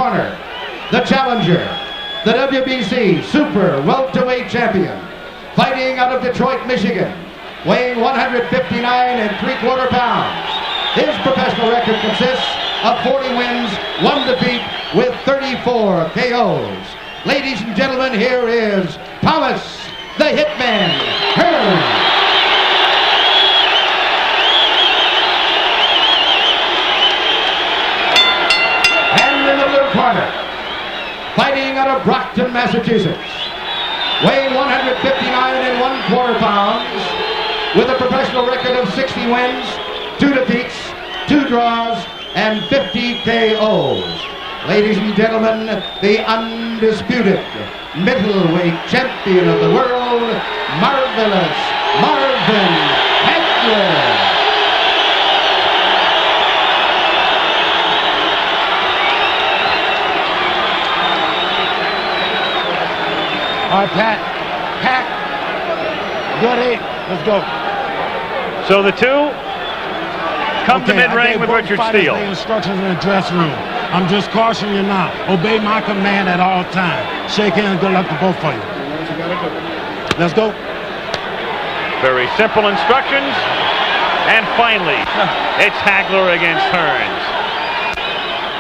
corner, the challenger, the WBC Super Welterweight Champion, fighting out of Detroit, Michigan, weighing 159 3/4 pounds. His professional record consists of 40 wins, 1 defeat, with 34 KOs. Ladies and gentlemen, here is Thomas the Hitman Hearns. And in the blue corner, fighting out of Brockton, Massachusetts, weighing 159 1/4 pounds, with a professional record of 60 wins, 2 defeats, 2 draws, and 50 KOs. Ladies and gentlemen, the undisputed middleweight champion of the world, Marvelous Marvin Hagler. All right, Pat, good 8. Let's go. So the two come to mid-ring with Richard Steele. Instructions in the dressing room. I'm just cautioning you now. Obey my command at all times. Shake hands. Good luck to both of you. Let's go. Very simple instructions. And finally, it's Hagler against Hearns.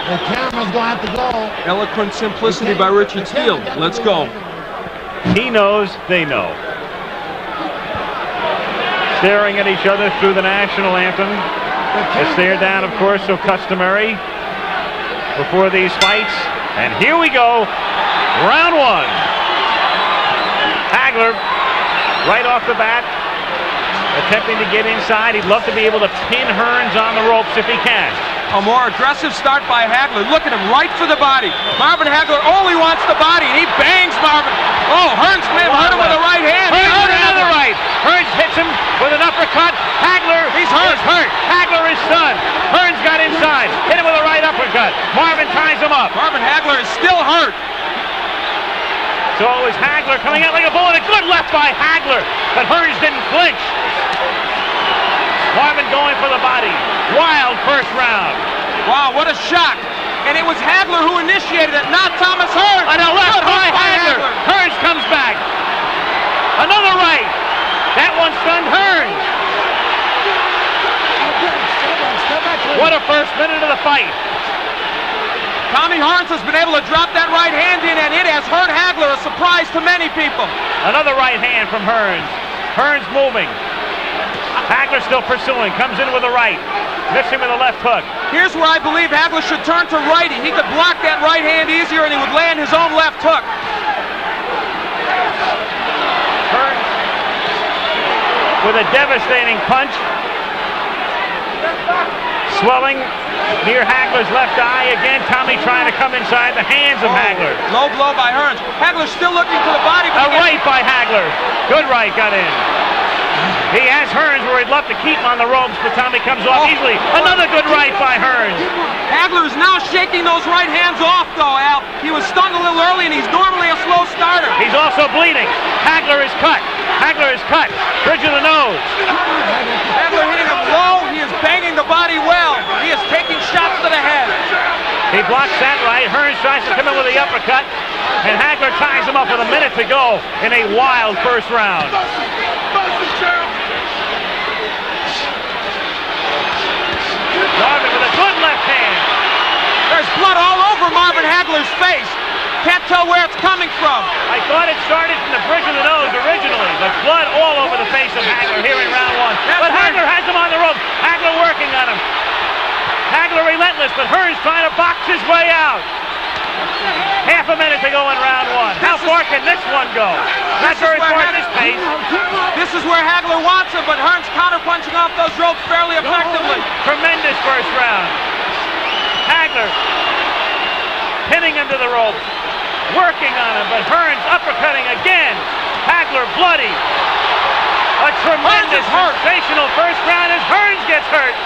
The camera's going to have to go. Eloquent simplicity by Richard Steele. Let's go. He knows, they know. Staring at each other through the national anthem. A stare down, of course, so customary before these fights. And here we go. Round 1. Hagler, right off the bat, attempting to get inside. He'd love to be able to pin Hearns on the ropes if he can. A more aggressive start by Hagler. Look at him, right for the body. Marvin Hagler only wants the body, and he bangs Marvin. Oh, Hearns may have hurt him with a right hand. Hearns with another right. Hearns hits him with an uppercut. Hagler, he's hurt. Hagler is stunned. Hearns got inside, hit him with a right uppercut. Marvin ties him up. Marvin Hagler is still hurt. So it was Hagler coming out like a bull, and a good left by Hagler, but Hearns didn't flinch. Marvin going for the body. Wild first round. Wow, what a shock. And it was Hagler who initiated it, not Thomas Hearns. And a left by Hagler. Hearns comes back. Another right. That one stunned Hearns. What a first minute of the fight. Tommy Hearns has been able to drop that right hand in, and it has hurt Hagler, a surprise to many people. Another right hand from Hearns. Hearns moving. Hagler still pursuing, comes in with a right, missing with a left hook. Here's where I believe Hagler should turn to righty. He could block that right hand easier, and he would land his own left hook. Hearns with a devastating punch. Swelling near Hagler's left eye. Again, Tommy trying to come inside the hands of Hagler. Low blow by Hearns. Hagler still looking for the body. A right by Hagler. Good right got in. He has Hearns where he'd love to keep him on the ropes, but Tommy comes off easily. Another good right by Hearns. Hagler is now shaking those right hands off, though, Al. He was stung a little early, and he's normally a slow starter. He's also bleeding. Hagler is cut. Hagler is cut. Bridge of the nose. Hagler hitting him low. He is banging the body well. He is taking shots to the head. He blocks that right. Hearns tries to come in with the uppercut, and Hagler ties him up with a minute to go in a wild first round. Marvin with a good left hand. There's blood all over Marvin Hagler's face. Can't tell where it's coming from. I thought it started from the bridge of the nose originally, but blood all over the face of Hagler here in round 1. But Hagler has him on the rope. Hagler working on him. Hagler relentless, but Hearns trying to box his way out. Half a minute to go in round 1. How far can this one go? Not very far at this pace. This is where Hagler wants him, but Hearns counterpunching off those ropes fairly effectively. Tremendous first round. Hagler pinning him to the ropes, working on him, but Hearns uppercutting again. Hagler bloody. A tremendous, sensational first round as Hearns gets hurt.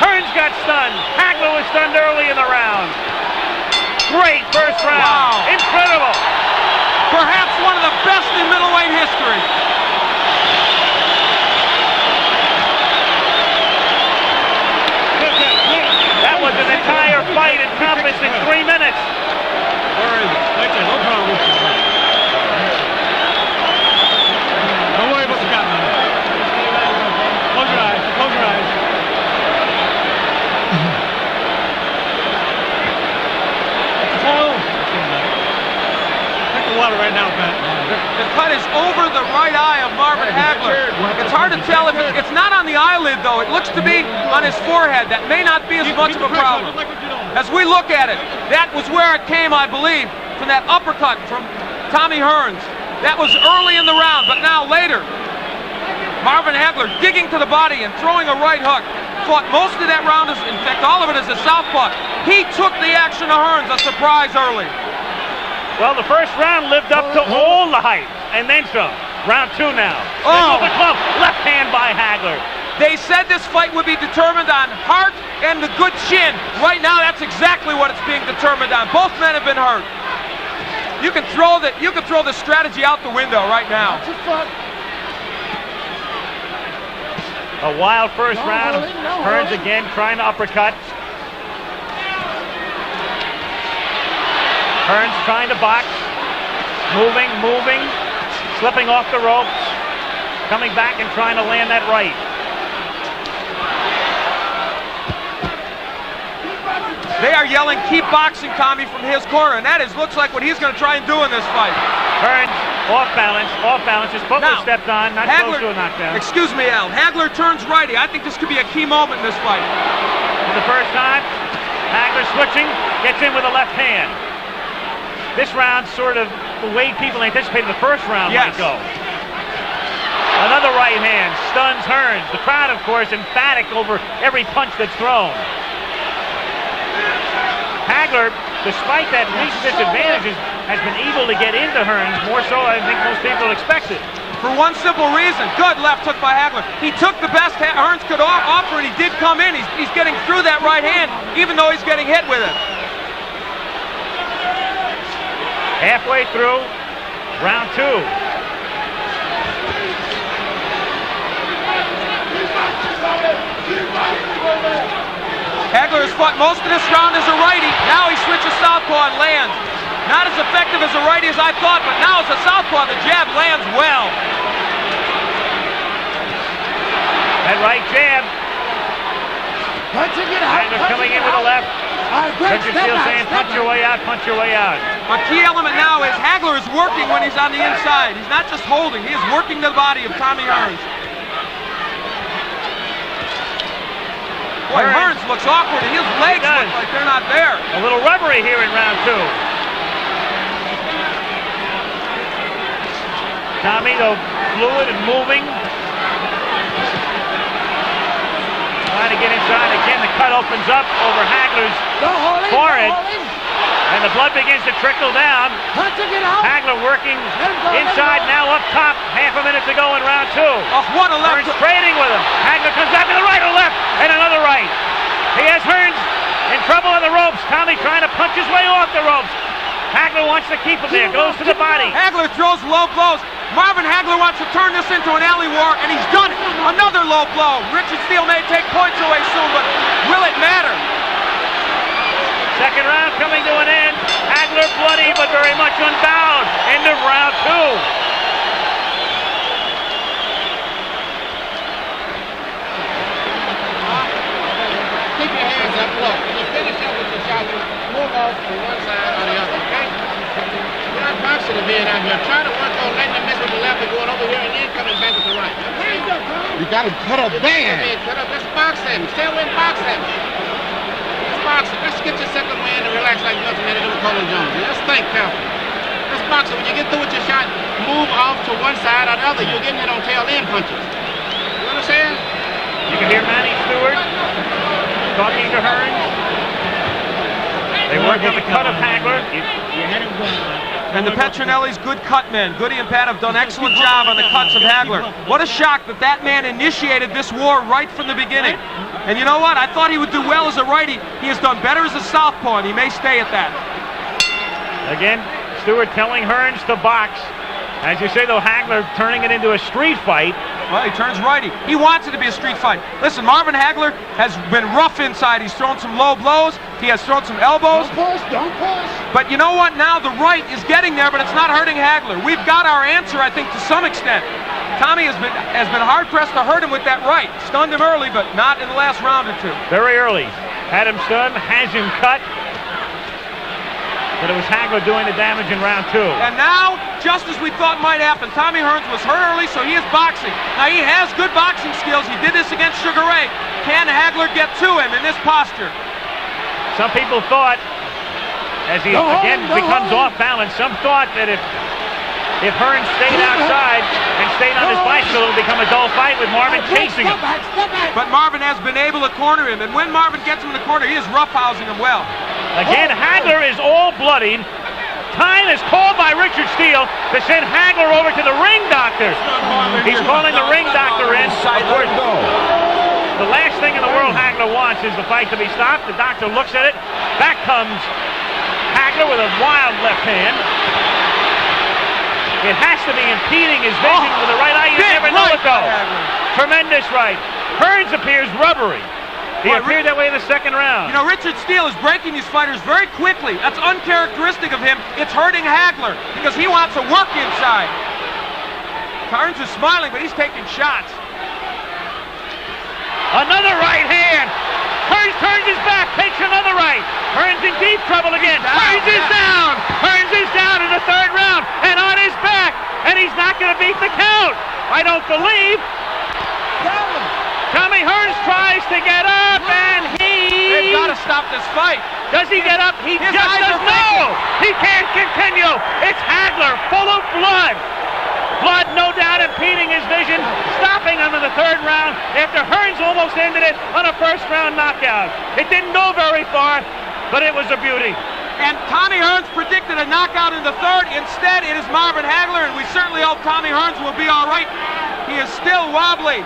Hearns got stunned. Hagler was stunned early in the round. Great first round. Wow. Incredible. Perhaps one of the best in middleweight history. That was an entire fight encompassed in 3 minutes. Where is it? Right there. No problem. Don't worry about the gun. Close your eyes. Close your eyes. Take the water right now, Pat. The cut is over the right eye of Marvin Hagler. It's hard to tell if it's not on the eyelid, though. It looks to be on his forehead. That may not be as much of a problem. As we look at it, that was where it came, I believe, from that uppercut from Tommy Hearns. That was early in the round, but now later, Marvin Hagler digging to the body and throwing a right hook. Fought most of that round, in fact, all of it as a southpaw. He took the action of Hearns, a surprise early. Well, the first round lived up to all the hype, and then some. Round 2 now. Oh! The club, left hand by Hagler. They said this fight would be determined on heart and the good chin. Right now, that's exactly what it's being determined on. Both men have been hurt. You can throw the strategy out the window right now. A wild first round. Hearns again trying to uppercut. Hearns trying to box. Moving, slipping off the ropes. Coming back and trying to land that right. They are yelling, keep boxing, Tommy, from his corner, and that looks like what he's going to try and do in this fight. Hearns off balance. His foot was stepped on, not close to a knockdown. Excuse me, Al. Hagler turns righty. I think this could be a key moment in this fight. For the first time, Hagler switching, gets in with a left hand. This round sort of the way people anticipated the first round might go. Another right hand stuns Hearns. The crowd, of course, emphatic over every punch that's thrown. Hagler, despite that recent disadvantages, has been able to get into Hearns more so I think most people expected. For one simple reason, good left hook by Hagler. He took the best Hearns could offer, and he did come in. He's getting through that right hand, even though he's getting hit with it. Halfway through round 2. Hagler has fought most of this round as a righty. Now he switches southpaw and lands. Not as effective as a righty as I thought, but now as a southpaw, the jab lands well. That right jab. Hagler coming in with a left. Richard Steele saying, punch your way out, punch your way out. A key element now is Hagler is working when he's on the inside. He's not just holding, he is working the body of Tommy Hearns. Boy, Hearns looks awkward, and his legs look like they're not there. A little rubbery here in round 2. Tommy, though, fluid and moving. Trying to get inside. Again, the cut opens up over Hagler's forehead. And the blood begins to trickle down. Hagler working inside, now up top. Half a minute to go in round 2. Oh, what a left. Hearns trading with him. Hagler comes back to the right or left, and another right. He has Hearns in trouble on the ropes. Tommy trying to punch his way off the ropes. Hagler wants to keep him there, goes to the body. Hagler throws low blows. Marvin Hagler wants to turn this into an alley war, and he's done it. Another low blow. Richard Steele may take points away soon, but will it matter? Second round coming to an end. Hagler bloody, but very much unbound. End of round 2. Keep your hands up. Look, when you finish up with your shot, move off to one side or the other, okay? You're not boxing to being out here. Try to work on letting them miss with the left and going over here and then coming back with the right. You got to cut up bad. Cut up. Let's box him. Stay away and box him. Let's box him. Let's get your second win and relax like nothing had to do with Colin Jones. Let's think carefully. Let's box him. When you get through with your shot, move off to one side or the other. You're getting it on tail end punches. You understand? You can hear Manny Stewart talking to Hearns. They work on the cut of Hagler. And the Petronelli's good cut men. Goody and Pat have done an excellent job on the cuts of Hagler. What a shock that that man initiated this war right from the beginning. And you know what? I thought he would do well as a righty. He has done better as a southpaw, and he may stay at that. Again, Stewart telling Hearns to box. As you say, though, Hagler turning it into a street fight. Well, he turns righty. He wants it to be a street fight. Listen, Marvin Hagler has been rough inside. He's thrown some low blows. He has thrown some elbows. Don't push. But you know what? Now the right is getting there, but it's not hurting Hagler. We've got our answer, I think, to some extent. Tommy has been hard-pressed to hurt him with that right. Stunned him early, but not in the last round or two. Very early. Had him stunned, has him cut. But it was Hagler doing the damage in round 2. And now, just as we thought might happen, Tommy Hearns was hurt early, so he is boxing. Now, he has good boxing skills. He did this against Sugar Ray. Can Hagler get to him in this posture? Some people thought, as he again becomes off balance, some thought that if Hearns stayed outside and stayed on his bicycle, it would become a dull fight with Marvin chasing him. But Marvin has been able to corner him, and when Marvin gets him in the corner, he is roughhousing him well. Again, Hagler is all bloodied. Time is called by Richard Steele to send Hagler over to the ring doctor. He's calling the ring doctor in. Of course, the last thing in the world Hagler wants is the fight to be stopped. The doctor looks at it. Back comes Hagler with a wild left hand. It has to be impeding his vision with the right eye. You never know it, though. Tremendous right. Hearns appears rubbery. He appeared that way in the second round. You know, Richard Steele is breaking these fighters very quickly. That's uncharacteristic of him. It's hurting Hagler because he wants to work inside. Hearns is smiling, but he's taking shots. Another right hand. Hearns turns his back, takes another right. Hearns in deep trouble again. Hearns is down. Hearns is down in the third round and on his back. And he's not going to beat the count. I don't believe. Tommy Hearns tries to get up, and They've got to stop this fight. Does he get up? He just doesn't know. He can't continue. It's Hagler, full of blood. Blood, no doubt, impeding his vision, stopping him in the third round after Hearns almost ended it on a first-round knockout. It didn't go very far, but it was a beauty. And Tommy Hearns predicted a knockout in the third. Instead, it is Marvin Hagler, and we certainly hope Tommy Hearns will be all right. He is still wobbly.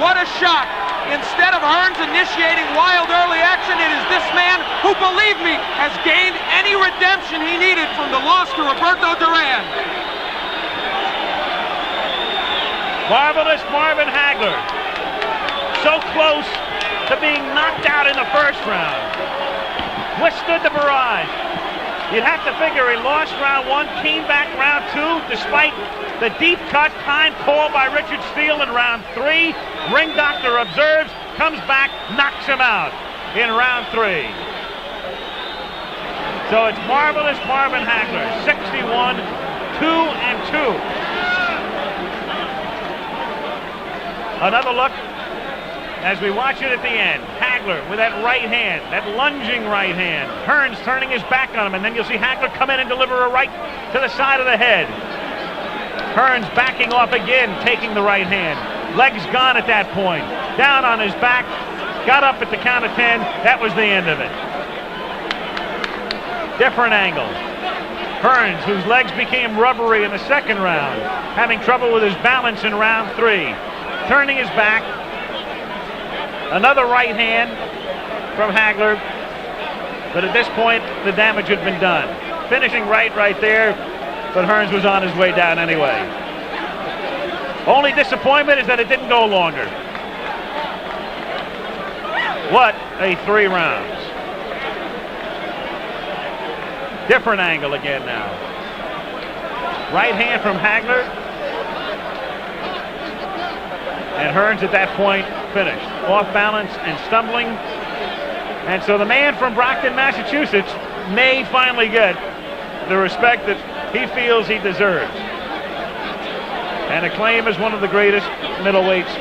What a shot. Instead of Hearns initiating wild early action, it is this man who, believe me, has gained any redemption he needed from the loss to Roberto Duran. Marvelous Marvin Hagler. So close to being knocked out in the first round. Withstood the barrage. You'd have to figure he lost round 1, came back round 2, despite the deep cut time called by Richard Steele in round 3. Ring doctor observes, comes back, knocks him out in round 3. So it's marvelous Marvin Hagler, 61, 2-2. Another look as we watch it at the end. Hagler with that right hand, that lunging right hand. Hearns turning his back on him, and then you'll see Hagler come in and deliver a right to the side of the head. Hearns backing off again, taking the right hand. Legs gone at that point. Down on his back, got up at the count of 10. That was the end of it. Different angle. Hearns, whose legs became rubbery in the second round, having trouble with his balance in round 3. Turning his back. Another right hand from Hagler. But at this point, the damage had been done. Finishing right there, but Hearns was on his way down anyway. Only disappointment is that it didn't go longer. What a 3 rounds. Different angle again now. Right hand from Hagler. And Hearns at that point finished. Off balance and stumbling. And so the man from Brockton, Massachusetts may finally get the respect that he feels he deserves. And acclaim as one of the greatest middleweights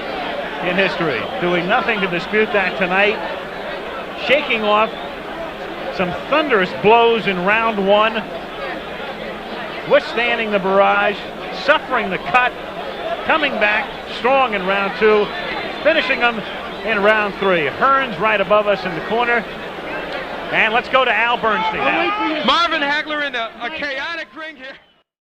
in history. Doing nothing to dispute that tonight. Shaking off some thunderous blows in round 1. Withstanding the barrage. Suffering the cut. Coming back strong in round 2. Finishing them in round 3. Hearns right above us in the corner. And let's go to Al Bernstein now. Marvin Hagler in a chaotic ring here.